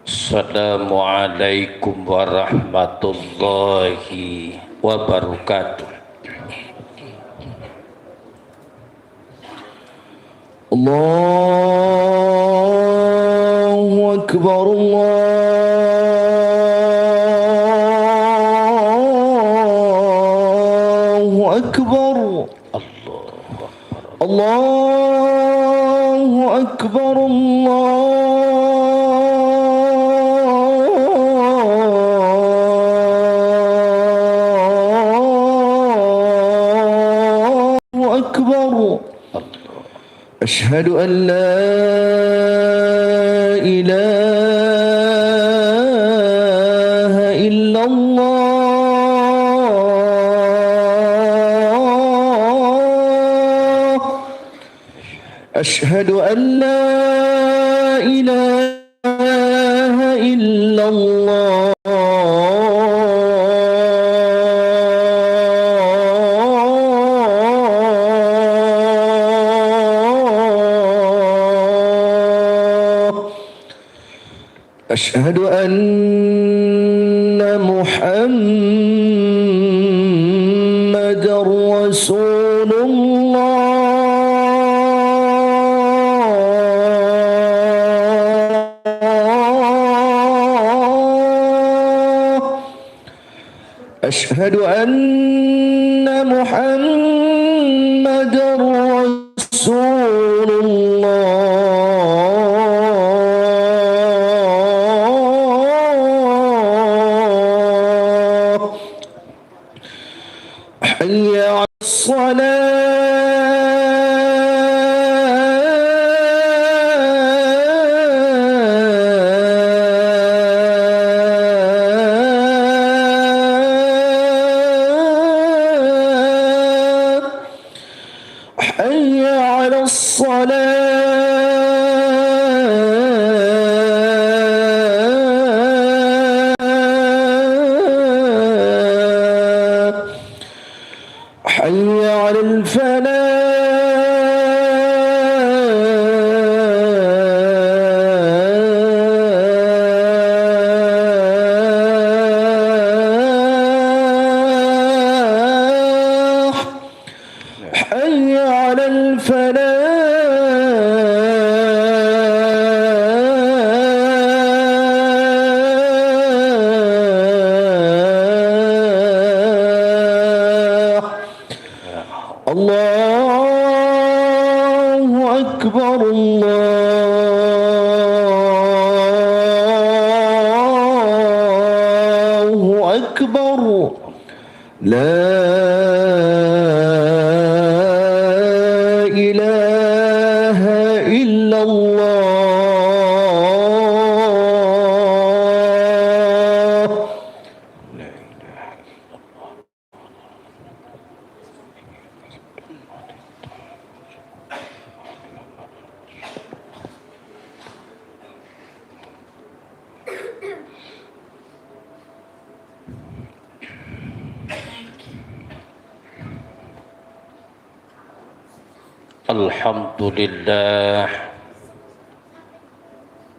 Assalamualaikum warahmatullahi wabarakatuh. Allahu Akbar, Allahu Akbar, Allahu Akbar, Allahu Akbar. أشهد أن لا إله إلا الله. أشهد أن لا إله إلا الله. أشهد أن محمدًا رسول الله. أشهد أن محمدًا رسول الله. حي على الصلاة. حي على الصلاة. حي على الفلاح. حي على الفلاح. الله أكبر، الله أكبر. لا إله إلا الله. Alhamdulillah,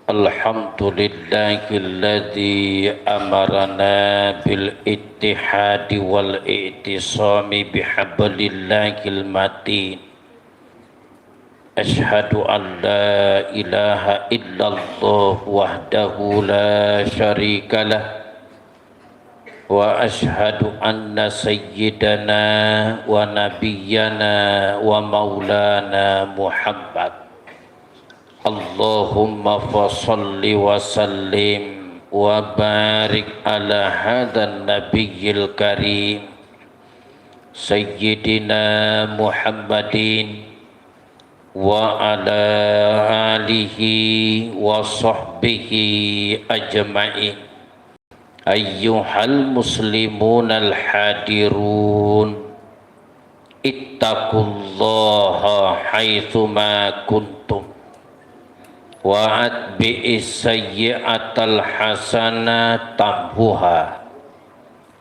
alhamdulillahilladzi amarana bil ittihadi wal i'tisami bihablillahil matin. Ashhadu an la ilaha illallah wahdahu la syarikalah wa ashhadu anna sayyidana wa nabiyyana wa maulana Muhammad. Allahumma fasalli wa sallim wa barik ala hadzal nabiyyil karim sayyidina Muhammadin wa ala alihi wa sahbihi ajma'in. Ayyuhal muslimunal hadirun, ittaqullaha haitsuma kuntum wa atbi'is sayyi'atal hasanah tamhuha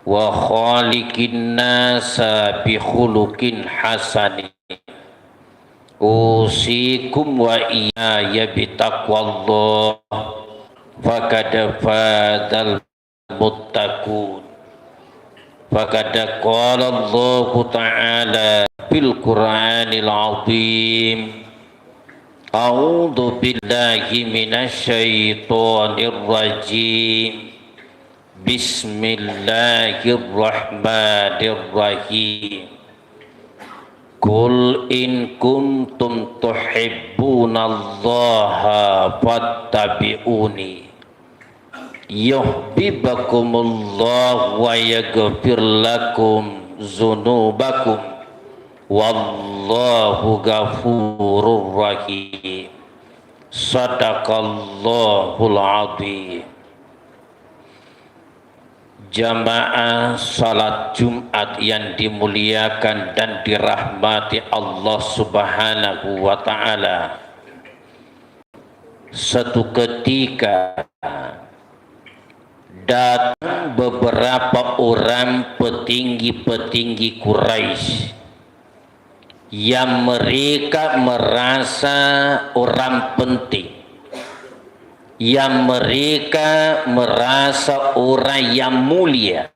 wa khaliqin nasa bi khuluqin hasanin usikum wa iyaya bitaqwallah faqad fadal muttaqun. Faqad qala Allah Ta'ala fil Qur'anil Azim, a'udzu billahi minasyaitonir rajim, bismillahirrahmanirrahim. Qul in kuntum tuhibbunallaha fattabi'uni yuhibbukumullah wa yaghfir lakum dzunubakum wallahu ghafurur rahim. Sadaqallahul azim. Jamaah salat Jumat yang dimuliakan dan dirahmati Allah Subhanahu wa Ta'ala, satu ketika datang beberapa orang petinggi-petinggi Quraisy yang mereka merasa orang penting, yang mereka merasa orang yang mulia,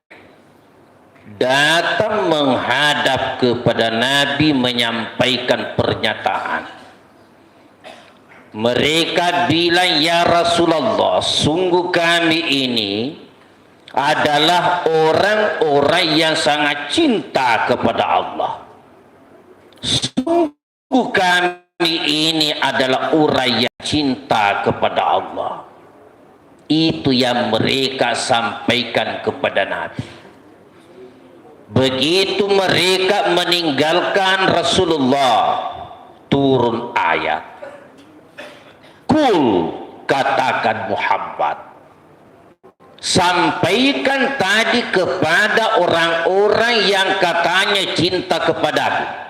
datang menghadap kepada Nabi menyampaikan pernyataan. Mereka bilang, ya Rasulullah, sungguh kami ini adalah orang-orang yang sangat cinta kepada Allah. Sungguh kami ini adalah orang yang cinta kepada Allah. Itu yang mereka sampaikan kepada Nabi. Begitu mereka meninggalkan Rasulullah, turun ayat. Kul, katakan Muhammad, sampaikan tadi kepada orang-orang yang katanya cinta kepadaku.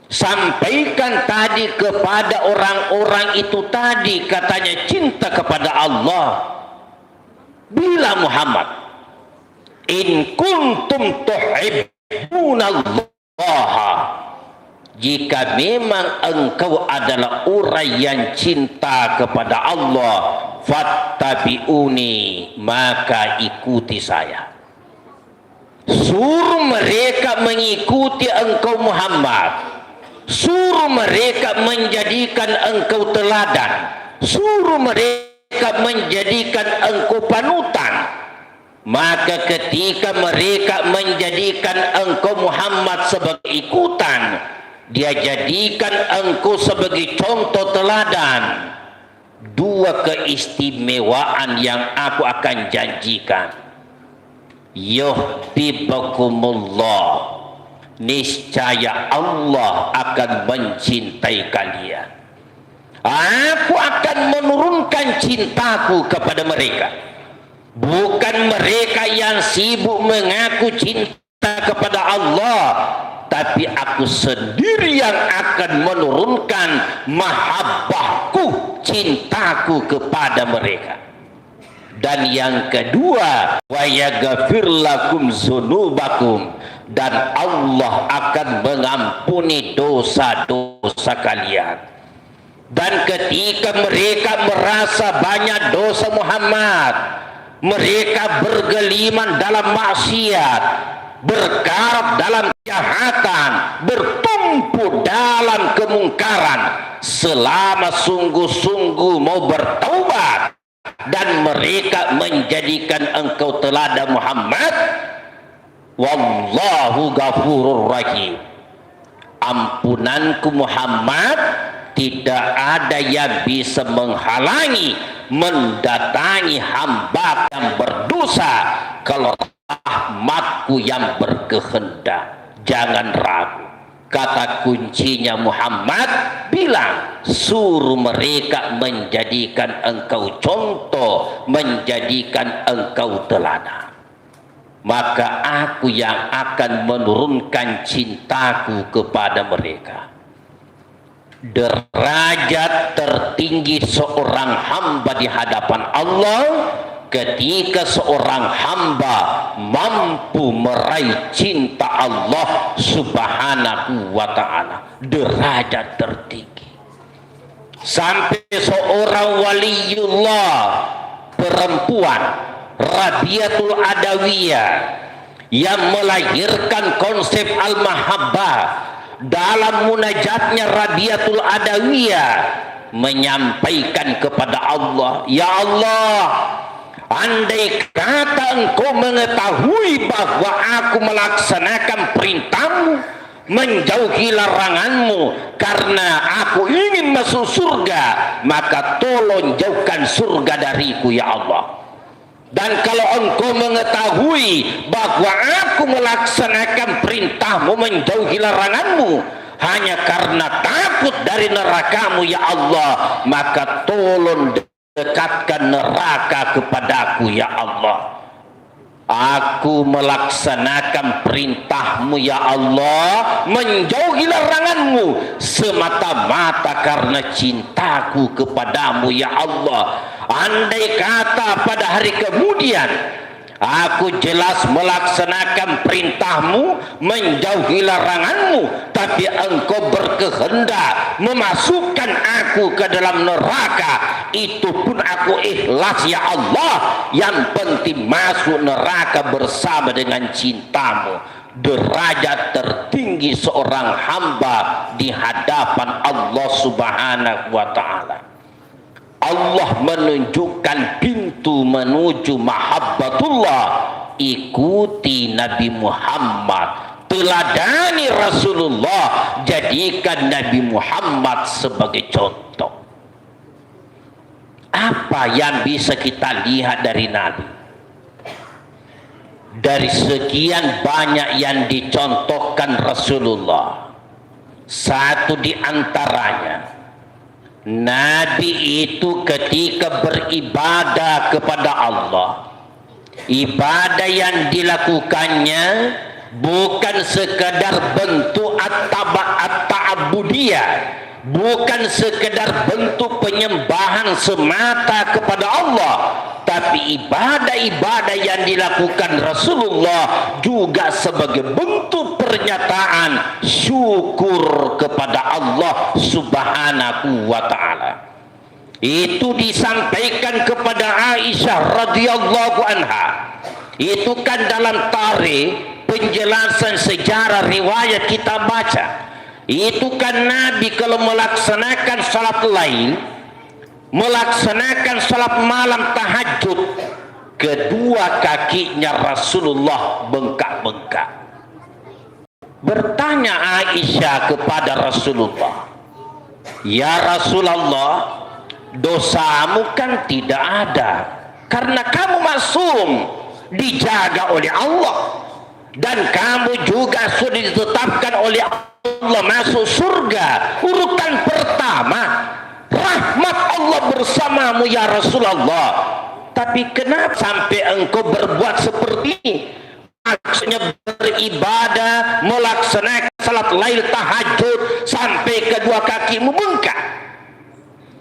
Sampaikan tadi kepada orang-orang itu tadi katanya cinta kepada Allah. Bila Muhammad, in kuntum tuhibbunallaha, jika memang engkau adalah orang yang cinta kepada Allah, fattabi'uni, maka ikuti saya. Suruh mereka mengikuti engkau Muhammad. Suruh mereka menjadikan engkau teladan. Suruh mereka menjadikan engkau panutan. Maka ketika mereka menjadikan engkau Muhammad sebagai ikutan, dia jadikan engkau sebagai contoh teladan. Dua keistimewaan yang aku akan janjikan. Yuhibbukumullah, niscaya Allah akan mencintai kalian. Aku akan menurunkan cintaku kepada mereka. Bukan mereka yang sibuk mengaku cinta kepada Allah, tapi aku sendiri yang akan menurunkan mahabbahku, cintaku kepada mereka. Dan yang kedua, wa yaghfir lakum dzunubakum, dan Allah akan mengampuni dosa-dosa kalian. Dan ketika mereka merasa banyak dosa Muhammad, mereka bergeliman dalam maksiat, berkarat dalam kejahatan, bertumpu dalam kemungkaran, selama sungguh-sungguh mau bertaubat dan mereka menjadikan engkau teladan Muhammad, wallahu ghafurur rahim, ampunanku Muhammad tidak ada yang bisa menghalangi mendatangi hamba yang berdosa kalau rahmatku yang berkehendak. Jangan ragu. Kata kuncinya Muhammad bilang, suruh mereka menjadikan engkau contoh, menjadikan engkau teladan. Maka aku yang akan menurunkan cintaku kepada mereka. Derajat tertinggi seorang hamba di hadapan Allah ketika seorang hamba mampu meraih cinta Allah Subhanahu wa ta'ala, derajat tertinggi. Sampai seorang waliullah perempuan Rabiatul Adawiyah yang melahirkan konsep al-mahabbah, dalam munajatnya Rabiatul Adawiyah menyampaikan kepada Allah, ya Allah, andai kata engkau mengetahui bahwa aku melaksanakan perintahmu, menjauhi laranganmu karena aku ingin masuk surga, maka tolong jauhkan surga dariku ya Allah. Dan kalau engkau mengetahui bahwa aku melaksanakan perintahmu, menjauhi laranganmu hanya karena takut dari nerakamu ya Allah, maka tolong dekatkan neraka kepadaku ya Allah. Aku melaksanakan perintahmu ya Allah, menjauhi laranganmu semata-mata karena cintaku kepadamu ya Allah. Andai kata pada hari kemudian aku jelas melaksanakan perintahmu, menjauhi laranganmu, tapi engkau berkehendak memasukkan aku ke dalam neraka, itu pun aku ikhlas ya Allah. Yang penting masuk neraka bersama dengan cintamu. Derajat tertinggi seorang hamba di hadapan Allah Subhanahu wa ta'ala. Allah menunjukkan pintu menuju mahabbatullah. Ikuti Nabi Muhammad, teladani Rasulullah, jadikan Nabi Muhammad sebagai contoh. Apa yang bisa kita lihat dari Nabi? Dari sekian banyak yang dicontohkan Rasulullah, satu di antaranya, Nabi itu ketika beribadah kepada Allah, ibadah yang dilakukannya bukan sekadar bentuk at-ta'abudiyah, bukan sekadar bentuk penyembahan semata kepada Allah, tapi ibadah-ibadah yang dilakukan Rasulullah juga sebagai bentuk pernyataan syukur kepada Allah Subhanahu wa ta'ala. Itu disampaikan kepada Aisyah radhiyallahu anha. Itu kan dalam tarikh penjelasan sejarah riwayat kita baca. Itu kan Nabi kalau melaksanakan salat lail, melaksanakan salat malam tahajud, kedua kakinya Rasulullah bengkak-bengkak. Bertanya Aisyah kepada Rasulullah, ya Rasulullah, dosamu kan tidak ada karena kamu maksum, dijaga oleh Allah, dan kamu juga sudah ditetapkan oleh Allah masuk surga. Urutan pertama, rahmat Allah bersamamu ya Rasulullah. Tapi kenapa sampai engkau berbuat seperti ini? Maksudnya beribadah, melaksanakan salat lail tahajud sampai kedua kakimu bengkak.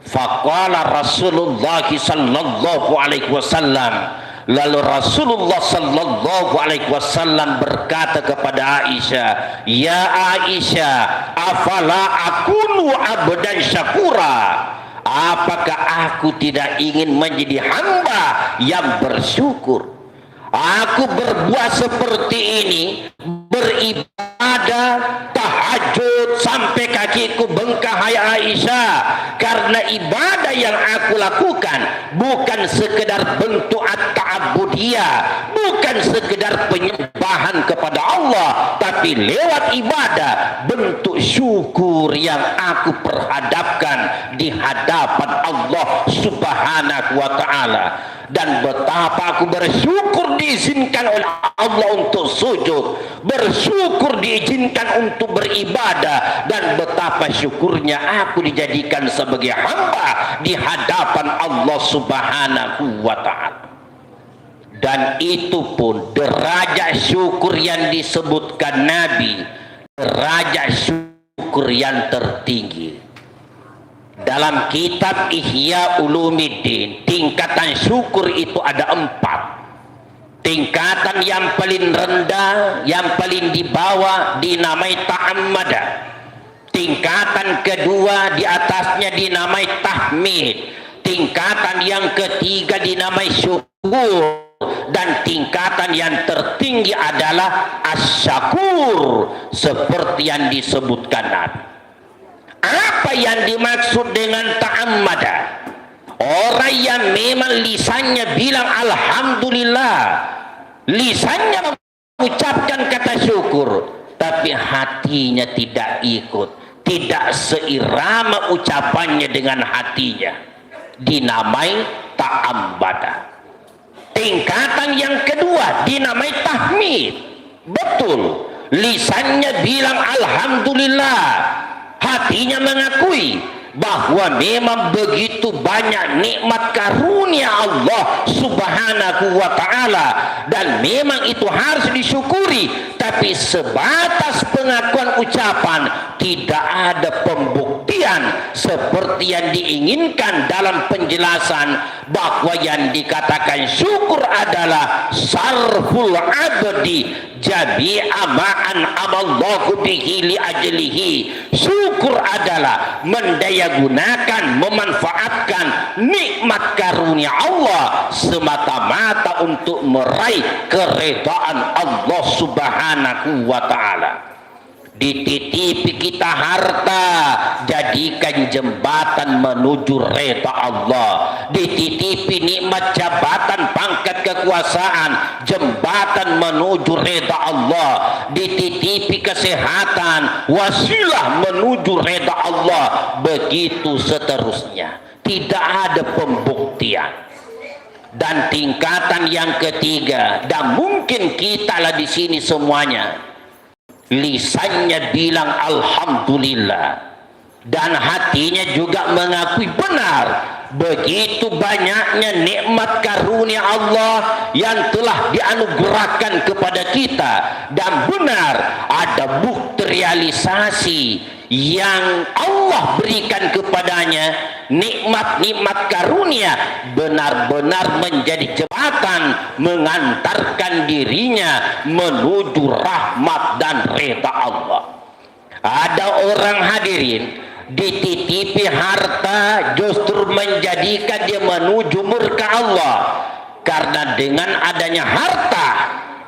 Faqala Rasulullah sallallahu alaihi wasallam, lalu Rasulullah sallallahu alaihi wasallam berkata kepada Aisyah, ya Aisyah, afala akunu abdan syakura, apakah aku tidak ingin menjadi hamba yang bersyukur? Aku berbuat seperti ini, beribadah tahajud sampai kakiku bengkak hai Aisyah, karena ibadah yang aku lakukan bukan sekedar bentuk at-ta'abudiyah, bukan sekedar penyembahan kepada Allah, tapi lewat ibadah bentuk syukur yang aku perhadapkan di hadapan Allah Subhanahu wa ta'ala. Dan betapa aku bersyukur diizinkan oleh Allah untuk sujud, bersyukur diizinkan untuk beribadah, dan betapa syukurnya aku dijadikan sebagai hamba di hadapan Allah Subhanahu wa ta'ala. Dan itu pun derajat syukur yang disebutkan Nabi, derajat syukur yang tertinggi. Dalam kitab Ihya Ulumuddin, tingkatan syukur itu ada 4. Tingkatan yang paling rendah, yang paling di bawah dinamai ta'ammada. Tingkatan kedua di atasnya dinamai tahmid. Tingkatan yang ketiga dinamai syukur. Dan tingkatan yang tertinggi adalah asyakur, seperti yang disebutkan Nabi. Apa yang dimaksud dengan ta'ammada? Orang yang memang lisannya bilang alhamdulillah, lisannya mengucapkan kata syukur, tapi hatinya tidak ikut, tidak seirama ucapannya dengan hatinya, dinamai ta'ammada. Tingkatan yang kedua dinamai tahmid. Betul, lisannya bilang alhamdulillah, hatinya mengakui bahwa memang begitu banyak nikmat karunia Allah Subhanahu wa ta'ala, dan memang itu harus disyukuri, tapi sebatas pengakuan ucapan, tidak ada pembuktian seperti yang diinginkan dalam penjelasan bahwa yang dikatakan syukur adalah sarful abdi jami'a ma'an amallahu bihi li ajlihi. Syukur adalah mendayagunakan, memanfaatkan nikmat karunia Allah semata-mata untuk meraih keredaan Allah Subhanahu wa ta'ala. Dititipi kita harta, jadikan jembatan menuju reda Allah. Dititipi nikmat jabatan, pangkat kekuasaan, jembatan menuju reda Allah. Dititipi kesehatan, wasilah menuju reda Allah. Begitu seterusnya, tidak ada pembuktian. Dan tingkatan yang ketiga, dan mungkin kita lah di sini semuanya, lisannya bilang alhamdulillah, dan hatinya juga mengakui benar begitu banyaknya nikmat karunia Allah yang telah dianugerahkan kepada kita, dan benar ada bukti realisasi yang Allah berikan kepadanya, nikmat-nikmat karunia benar-benar menjadi jembatan mengantarkan dirinya menuju rahmat dan reda Allah. Ada orang hadirin dititipi harta justru menjadikan dia menuju murka Allah, karena dengan adanya harta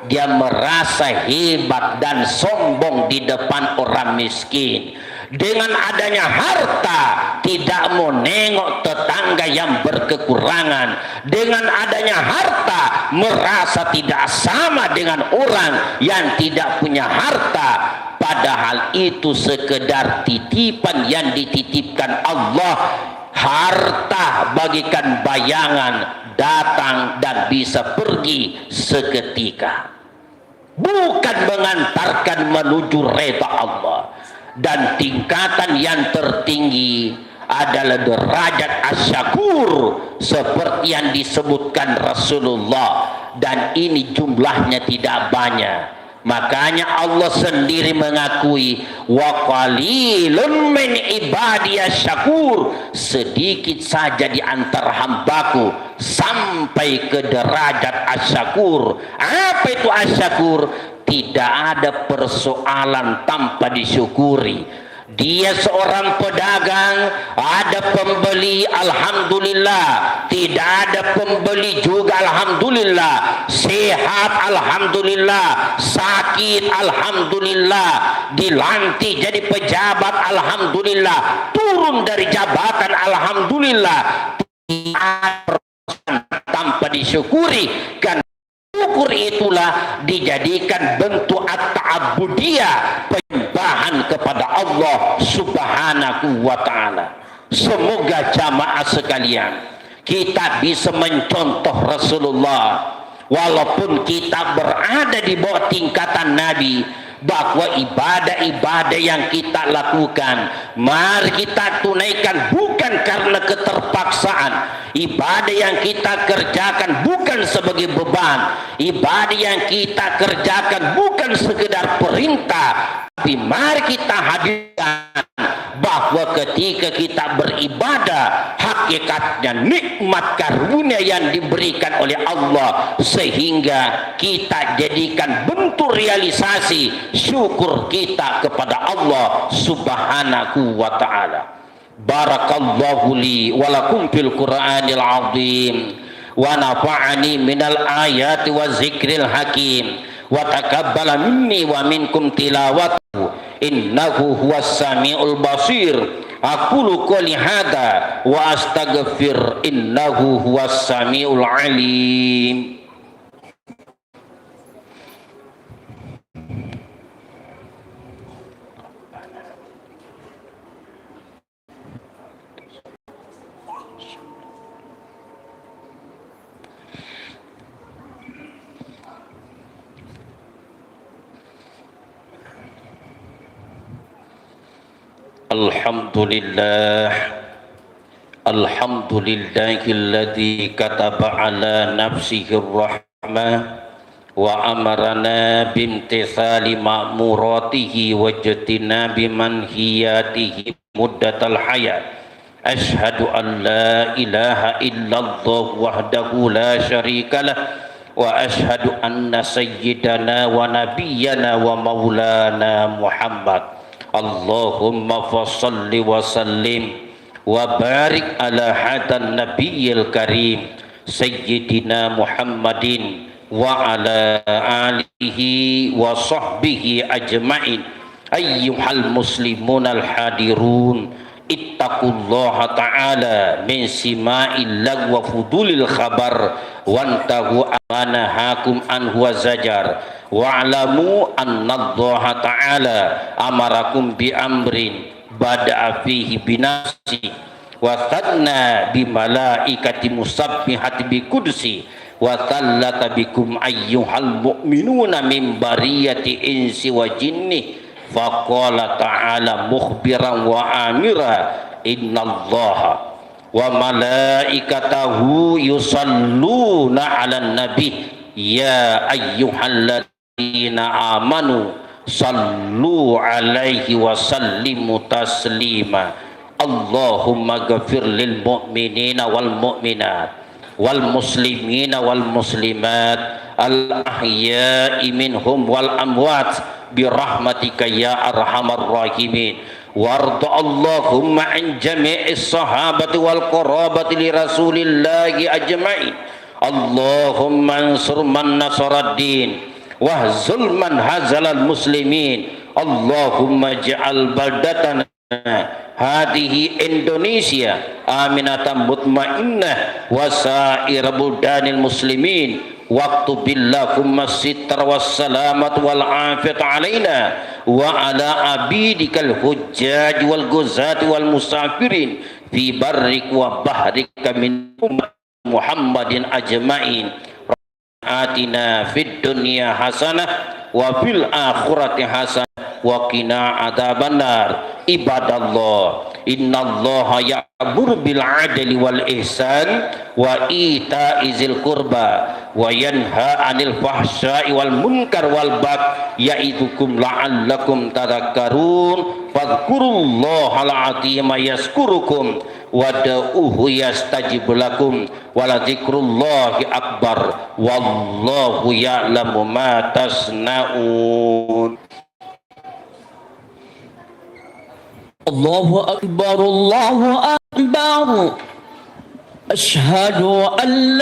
dia merasa hebat dan sombong di depan orang miskin. Dengan adanya harta tidak mau nengok tetangga yang berkekurangan. Dengan adanya harta merasa tidak sama dengan orang yang tidak punya harta. Padahal itu sekedar titipan yang dititipkan Allah. Harta bagikan bayangan, datang dan bisa pergi seketika, bukan mengantarkan menuju reda Allah. Dan tingkatan yang tertinggi adalah derajat asyakur, seperti yang disebutkan Rasulullah, dan ini jumlahnya tidak banyak. Makanya Allah sendiri mengakui, wa qalilun min ibadiyas syakur, sedikit saja di antara hambaku sampai ke derajat asyakur. Apa itu asyakur? Tidak ada persoalan tanpa disyukuri. Dia seorang pedagang, ada pembeli, alhamdulillah. Tidak ada pembeli juga, alhamdulillah. Sehat, alhamdulillah. Sakit, alhamdulillah. Dilantik jadi pejabat, alhamdulillah. Turun dari jabatan, alhamdulillah. Tidak ada tanpa disyukuri, kan syukur itulah dijadikan bentuk at-ta'abbudiyah, penyembahan kepada Allah Subhanahu wa ta'ala. Semoga jamaah sekalian kita bisa mencontoh Rasulullah, walaupun kita berada di bawah tingkatan Nabi, bahwa ibadah-ibadah yang kita lakukan mari kita tunaikan bukan karena keterpaksaan. Ibadah yang kita kerjakan bukan sebagai beban. Ibadah yang kita kerjakan bukan sekedar perintah, tapi mari kita hadirkan bahwa ketika kita beribadah hakikatnya nikmat karunia yang diberikan oleh Allah, sehingga kita jadikan bentuk realisasi syukur kita kepada Allah Subhanahu wa ta'ala. Barakallahu li wa lakum fil Qur'anil azim wa nafa'ani minal ayati wa zikril hakim wa taqabbala minni wa minkum tilawatahu innahu huwas samiul basir. Aqulu qouli hadza wa astaghfir innahu huwas samiul alim. Alhamdulillahilladzi kataba ala nafsihir rahmah wa amarana bimtithali ma'muratihi wa jtinabi manhiyatihi muddatal hayat. Ashhadu an la ilaha illallah wahdahu la syarikalah wa ashhadu anna sayyidana wa nabiyyana wa maulana Muhammad. Allahumma fassalli wa sallim wa barik ala hadan nabiyil karim sayyidina Muhammadin wa ala alihi wa sahbihi ajma'in. Ayyuhal muslimun al hadirun, ittaqullaha ta'ala min sima'il lag wa fudulil khabar wantahu amanahakum anhu wa zajar. Wa'lamu anna Allah ta'ala amarakum bi amrin bada'a fihi binafsi wa thanna bi malaikati musabbihati bi qudsi wa thallata bikum ayyuhal mu'minuna min bariyati insi wa jinni faqala ta'ala mukhbiran wa amira innallaha wa malaikatahu yusalluna 'alan nabi ya ayyuhalladzina amanu sallu alaihi wa sallimu taslima. Allahumma ghafir lil mu'minina wal mu'minat wal muslimina wal muslimat al ahya'i minhum wal amwat birahmatika ya arhamar rahimin. Warda Allahumma an jami'is sahabati wal qarabati li rasulillahi ajma'in. Allahumma ansur man nasaraddin wahzul man hazalal muslimin. Allahumma ja'al baldatana hadihi Indonesia aminatan mutmainnah wa sa'ir buldanil muslimin waqtu billahumma sitr wassalamat wal afiyat alaina wa ala abidikal hujjaj wal guzat wal musafirin fi barrik wa bahrika min ummat Muhammadin ajma'in. Atina fid dunya hasanah wa fil akhirati hasanah wa qina adzabannar. Ibadallah, innallaha ya'muru bil 'adli wal ihsan wa ita'i dzil qurba wa yanha 'anil fahsya'i wal munkar wal baghi ya'idzukum la'allakum tadhakkarun. Fadhkurullahal 'azima yazkurukum wad'uhu yastajib lakum waladzikrullahi akbar wallahu ya'lamu ma tasna'un. Allahu akbar, Allahu akbar. Asyhadu an